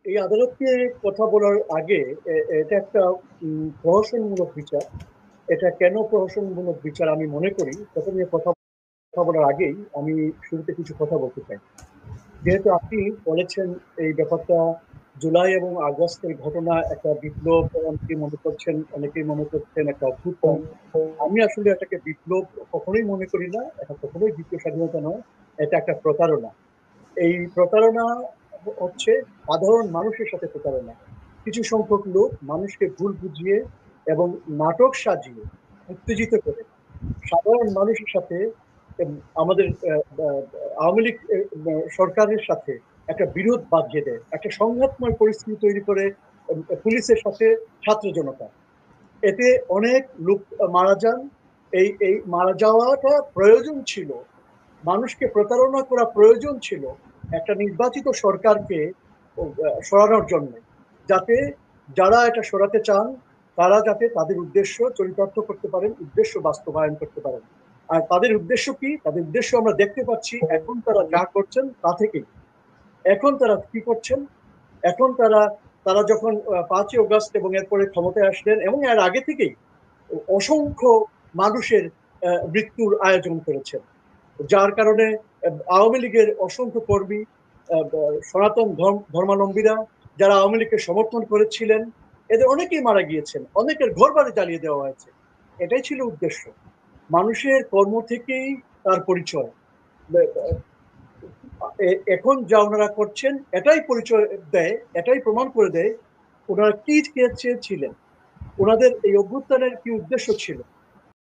এই আদালতকে কথা বলার আগে এটা একটা প্রহসনমূলক বিচার। এটা কেন প্রহসনমূলক বিচার আমি মনে করি, সেটা নিয়ে কথা কথা বলার আগেই আমি শুরুতে কিছু কথা বলতে চাই। যেহেতু আপনি বলেছেন এই ব্যাপারটা জুলাই এবং আগস্টের ঘটনা একটা বিপ্লব, অনেকেই মনে করছেন, একটা অভ্যুত্থান। আমি আসলে এটাকে বিপ্লব কখনোই মনে করি না, এটা কখনোই দ্বিতীয় স্বাধীনতা নয়, এটা একটা প্রতারণা। এই প্রতারণা হচ্ছে সাধারণ মানুষের সাথে প্রতারণা। কিছু সংখ্যক লোক মানুষকে ভুল বুঝিয়ে এবং নাটক সাজিয়ে উত্তেজিত করে সাধারণ মানুষের সাথে উম, আমাদের আওয়ামী লীগ সরকারের সাথে একটা বিরোধ বাঁধিয়ে দেয়, একটা সংঘাতময় পরিস্থিতি তৈরি করে পুলিশের সাথে ছাত্র জনতা। এতে অনেক লোক মারা যান। এই মারা যাওয়াটা প্রয়োজন ছিল, মানুষকে প্রতারণা করা প্রয়োজন ছিল একটা নির্বাচিত সরকারকে সরানোর জন্য, যাতে যারা এটা সরাতে চান তারা যাতে তাদের উদ্দেশ্য চরিতার্থ করতে পারেন, উদ্দেশ্য বাস্তবায়ন করতে পারেন। আর তাদের উদ্দেশ্য কি? তাদের উদ্দেশ্য আমরা দেখতে পাচ্ছি এখন তারা যা করছেন তা থেকেই। এখন তারা কি করছেন? এখন তারা তারা যখন 5ই অগাস্ট এবং এরপরে ক্ষমতায় আসলেন এবং এর আগে থেকেই অসংখ্য মানুষের মৃত্যুর আয়োজন করেছেন, যার কারণে আওয়ামী লীগের অসংখ্য কর্মী, সনাতন ধর্মাবলম্বীরা যারা আওয়ামী লীগকে সমর্থন করেছিলেন, এদের অনেকেই মারা গিয়েছেন, অনেকের ঘর বাড়ি জ্বালিয়ে দেওয়া হয়েছে। এটাই ছিল উদ্দেশ্য। মানুষের কর্ম থেকেই তার পরিচয়। এখন যা ওনারা করছেন এটাই পরিচয় দেয়, এটাই প্রমাণ করে দেয় ওনারা কি চেয়েছিলেন, ওনাদের এই অভ্যুত্থানের কি উদ্দেশ্য ছিল।